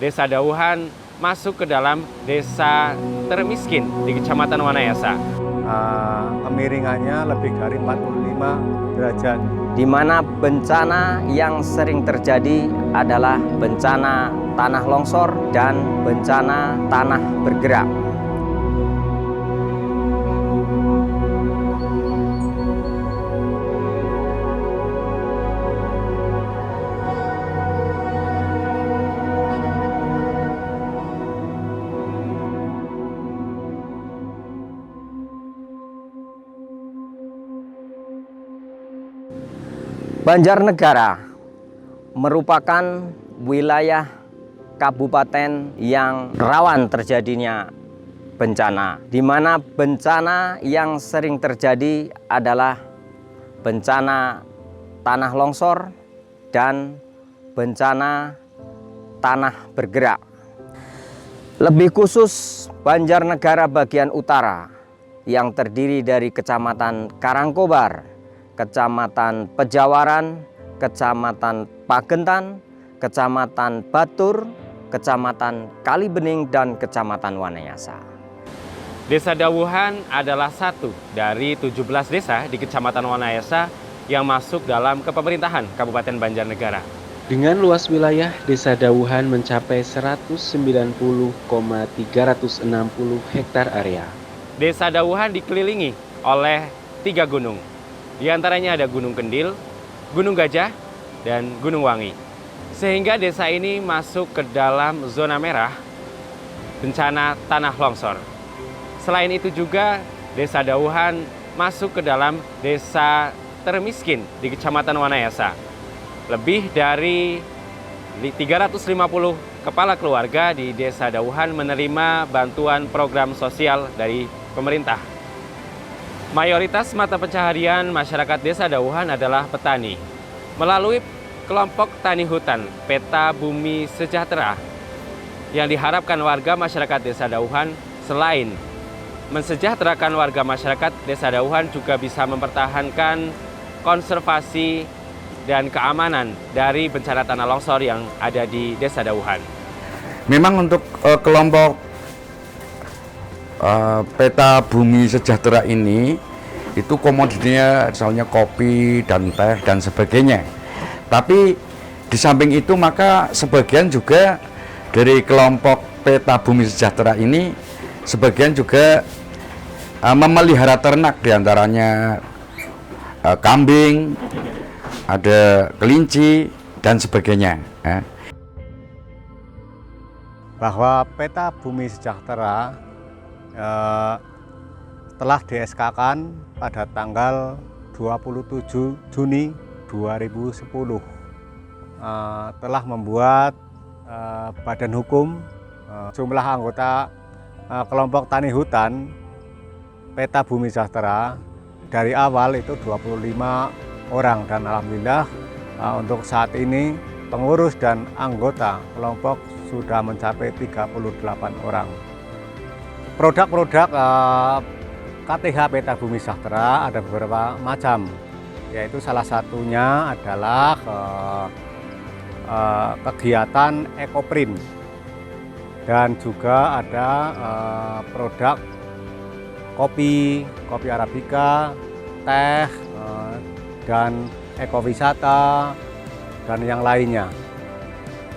Desa Dauhan masuk ke dalam desa termiskin di Kecamatan Wanayasa. Kemiringannya lebih dari 45 derajat. Di mana bencana yang sering terjadi adalah bencana tanah longsor dan bencana tanah bergerak. Banjarnegara merupakan wilayah kabupaten yang rawan terjadinya bencana, di mana bencana yang sering terjadi adalah bencana tanah longsor dan bencana tanah bergerak. Lebih khusus Banjarnegara bagian utara yang terdiri dari Kecamatan Karangkobar, Kecamatan Pejawaran, Kecamatan Pagentan, Kecamatan Batur, Kecamatan Kalibening, dan Kecamatan Wanayasa. Desa Dauhan adalah satu dari 17 desa di Kecamatan Wanayasa yang masuk dalam kepemerintahan Kabupaten Banjarnegara. Dengan luas wilayah, Desa Dauhan mencapai 190,360 hektar area. Desa Dauhan dikelilingi oleh 3 gunung. Di antaranya ada Gunung Kendil, Gunung Gajah, dan Gunung Wangi. Sehingga desa ini masuk ke dalam zona merah bencana tanah longsor. Selain itu juga Desa Dauhan masuk ke dalam desa termiskin di Kecamatan Wanayasa. Lebih dari 350 kepala keluarga di Desa Dauhan menerima bantuan program sosial dari pemerintah. Mayoritas mata pencaharian masyarakat Desa Dauhan adalah petani. Melalui kelompok tani hutan Peta Bumi Sejahtera, yang diharapkan warga masyarakat Desa Dauhan selain mensejahterakan warga masyarakat Desa Dauhan juga bisa mempertahankan konservasi dan keamanan dari bencana tanah longsor yang ada di Desa Dauhan. Memang untuk kelompok Peta Bumi Sejahtera ini itu komoditinya misalnya kopi dan teh dan sebagainya. Tapi di samping itu maka sebagian juga dari kelompok Peta Bumi Sejahtera ini sebagian juga memelihara ternak, diantaranya kambing, ada kelinci dan sebagainya. Bahwa Peta Bumi Sejahtera telah di-SK-kan pada tanggal 27 Juni 2010. Telah membuat badan hukum. Jumlah anggota kelompok tani hutan Peta Bumi Sejahtera dari awal itu 25 orang, dan alhamdulillah untuk saat ini pengurus dan anggota kelompok sudah mencapai 38 orang. Produk-produk KTH Peta Bumi Sejahtera ada beberapa macam, yaitu salah satunya adalah kegiatan ekoprint, dan juga ada produk kopi Arabica, teh, dan ekowisata, dan yang lainnya.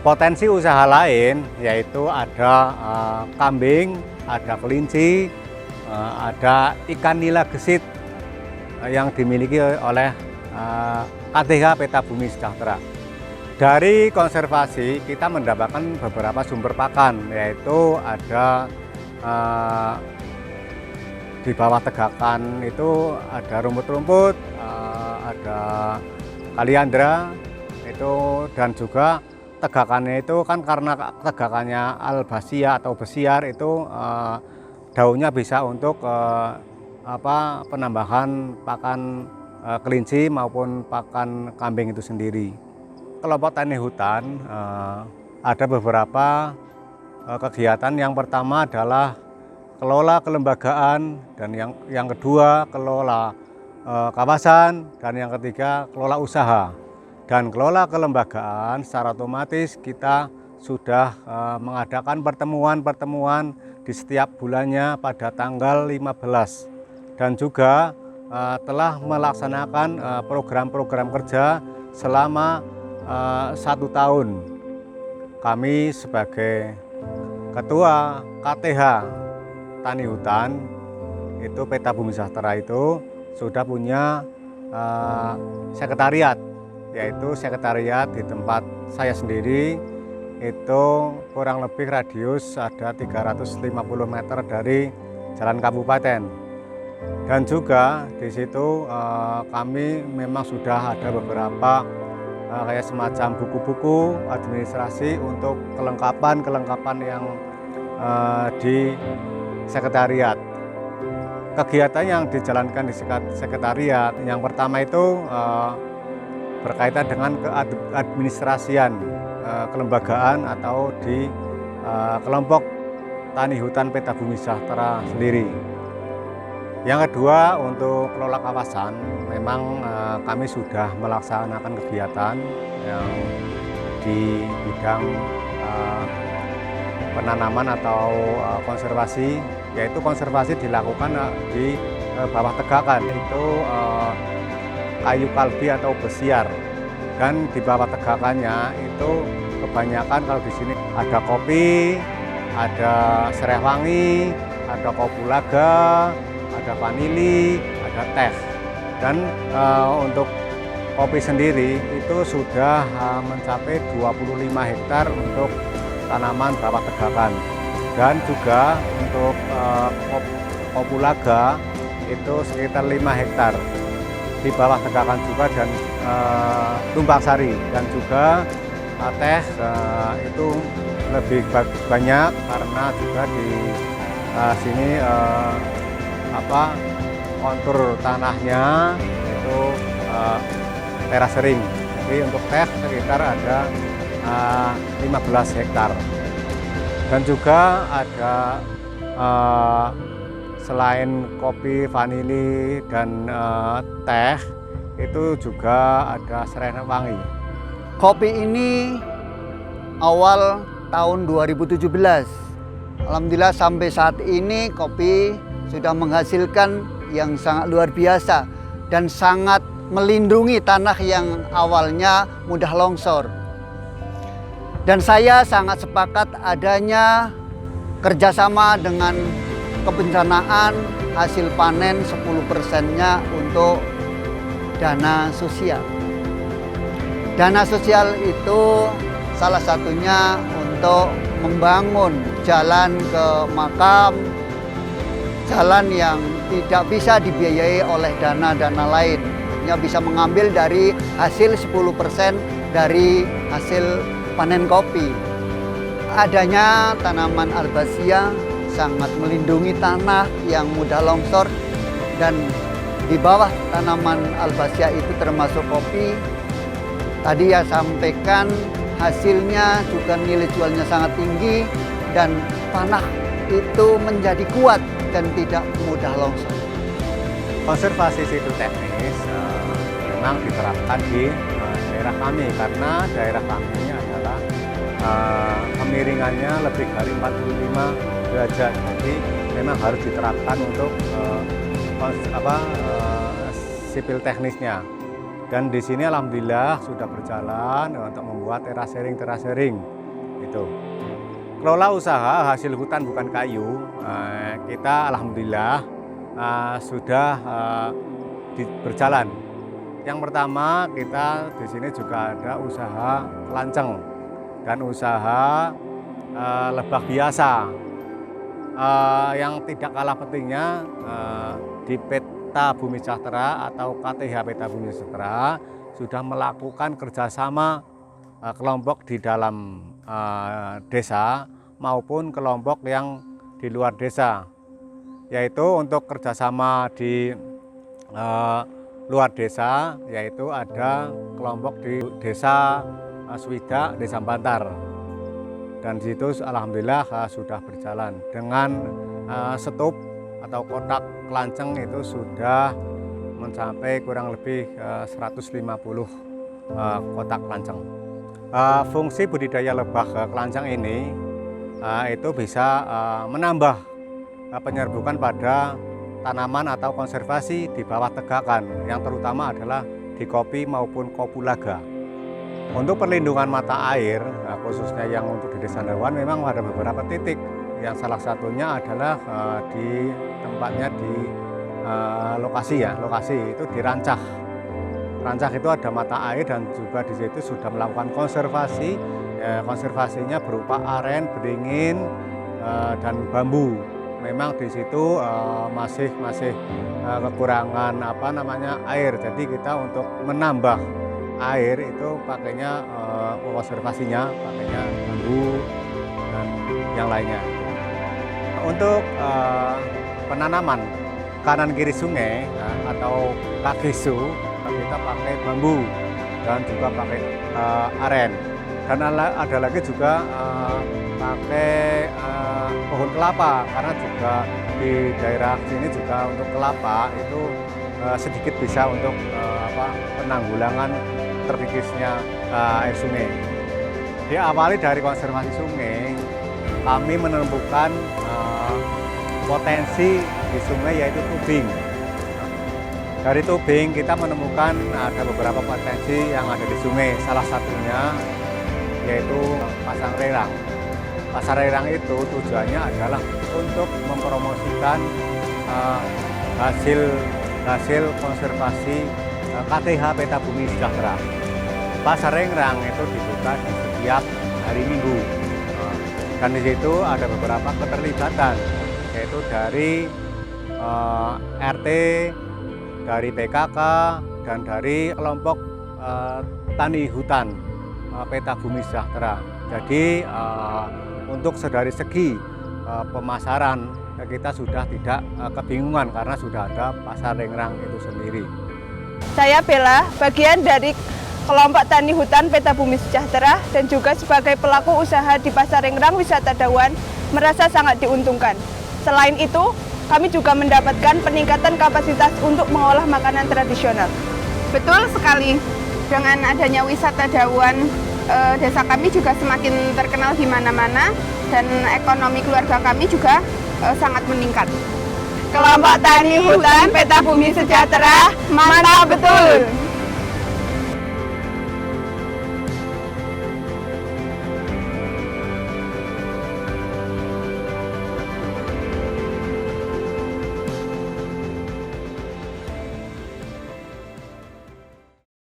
Potensi usaha lain yaitu ada kambing, ada kelinci, ada ikan nila gesit yang dimiliki oleh KTH Peta Bumi Sejahtera. Dari konservasi kita mendapatkan beberapa sumber pakan, yaitu ada di bawah tegakan itu ada rumput-rumput, ada kaliandra itu, dan juga tegakannya itu kan karena tegakannya albasia atau besiar itu daunnya bisa untuk penambahan pakan kelinci maupun pakan kambing itu sendiri. Kelompok tani hutan ada beberapa kegiatan. Yang pertama adalah kelola kelembagaan, dan yang kedua kelola kawasan, dan yang ketiga kelola usaha. Dan kelola kelembagaan secara otomatis kita sudah mengadakan pertemuan-pertemuan di setiap bulannya pada tanggal 15 dan juga telah melaksanakan program-program kerja selama 1 tahun. Kami sebagai Ketua KTH Tani Hutan itu Peta Bumi Sejahtera itu sudah punya sekretariat, yaitu sekretariat di tempat saya sendiri itu kurang lebih radius ada 350 meter dari jalan kabupaten. Dan juga di situ kami memang sudah ada beberapa kayak semacam buku-buku administrasi untuk kelengkapan yang di sekretariat. Kegiatan yang dijalankan di sekretariat yang pertama itu berkaitan dengan keadministrasian kelembagaan atau di kelompok Tani Hutan Peta Bumi Sejahtera sendiri. Yang kedua, untuk kelola kawasan, memang kami sudah melaksanakan kegiatan yang di bidang penanaman atau konservasi, yaitu konservasi dilakukan di bawah tegakan, itu kayu kalbi atau besiar. Dan di bawah tegakannya itu kebanyakan kalau di sini ada kopi, ada serai wangi, ada kopulaga, ada vanili, ada teh. Dan untuk kopi sendiri itu sudah mencapai 25 hektar untuk tanaman bawah tegakan. Dan juga untuk kopulaga itu sekitar 5 hektar di bawah tegakan juga, dan tumpang sari, dan juga teh itu lebih banyak karena juga di sini kontur tanahnya itu terasering. Jadi untuk teh sekitar ada 15 hektar. Dan juga ada selain kopi, vanili, dan teh, itu juga ada serai wangi. Kopi ini awal tahun 2017. Alhamdulillah sampai saat ini kopi sudah menghasilkan yang sangat luar biasa dan sangat melindungi tanah yang awalnya mudah longsor. Dan saya sangat sepakat adanya kerjasama dengan kebencanaan hasil panen 10%-nya untuk dana sosial. Dana sosial itu salah satunya untuk membangun jalan ke makam, jalan yang tidak bisa dibiayai oleh dana-dana lain. Hanya bisa mengambil dari hasil 10% dari hasil panen kopi. Adanya tanaman albasia sangat melindungi tanah yang mudah longsor, dan di bawah tanaman albasia itu termasuk kopi. Tadi ya sampaikan hasilnya juga nilai jualnya sangat tinggi dan tanah itu menjadi kuat dan tidak mudah longsor. Konservasi situ teknis memang diterapkan di daerah kami karena daerah kami ini adalah kemiringannya lebih dari 45 derajat. Jadi memang harus diterapkan untuk sipil teknisnya. Dan di sini alhamdulillah sudah berjalan untuk membuat terasering itu. Kelola usaha hasil hutan bukan kayu, kita alhamdulillah sudah berjalan. Yang pertama, kita di sini juga ada usaha kelanceng dan usaha lebah biasa. Yang tidak kalah pentingnya di Peta Bumi Sejahtera atau KTH Peta Bumi Sejahtera sudah melakukan kerjasama kelompok di dalam desa maupun kelompok yang di luar desa, yaitu untuk kerjasama di luar desa, yaitu ada kelompok di desa Swidak, desa Bantar, dan di situ alhamdulillah sudah berjalan dengan stup atau kotak kelanceng itu sudah mencapai kurang lebih 150 kotak kelanceng. Fungsi budidaya lebah kelanjang ini itu bisa menambah penyerbukan pada tanaman atau konservasi di bawah tegakan, yang terutama adalah di kopi maupun kopulaga. Untuk perlindungan mata air, khususnya yang untuk di Desa Dawan, memang ada beberapa titik. Yang salah satunya adalah di tempatnya di lokasi itu di Rancah. Rancah itu ada mata air dan juga di situ sudah melakukan konservasi. Konservasinya berupa aren, beringin, dan bambu. Memang di situ masih kekurangan air. Jadi kita untuk menambah air itu pakainya konservasinya pakainya bambu dan yang lainnya. Untuk penanaman kanan kiri sungai atau kagesu kita pakai bambu dan juga pakai aren. Dan ada lagi juga pakai pohon kelapa, karena juga di daerah sini juga untuk kelapa itu sedikit bisa untuk penanggulangan terkikisnya air sungai. Diawali dari konservasi sungai, kami menemukan potensi di sungai yaitu tubing. Dari tubing kita menemukan ada beberapa potensi yang ada di sungai. Salah satunya yaitu pasang rerang. Pasang rerang itu tujuannya adalah untuk mempromosikan hasil konservasi KTH Peta Bumi Sejahtera. Pasar rerang itu dibuka di setiap hari Minggu. Dan di situ ada beberapa keterlibatan, yaitu dari RT, dari PKK, dan dari kelompok tani hutan Peta Bumi Sejahtera. Jadi untuk dari segi pemasaran kita sudah tidak kebingungan karena sudah ada pasar rengrang itu sendiri. Saya Bella, bagian dari kelompok tani hutan Peta Bumi Sejahtera dan juga sebagai pelaku usaha di Pasar Rengrang Wisata Dawan merasa sangat diuntungkan. Selain itu, kami juga mendapatkan peningkatan kapasitas untuk mengolah makanan tradisional. Betul sekali, dengan adanya wisata Dawan, desa kami juga semakin terkenal di mana-mana dan ekonomi keluarga kami juga sangat meningkat. Kelompok tani hutan Peta Bumi Sejahtera, mantap betul!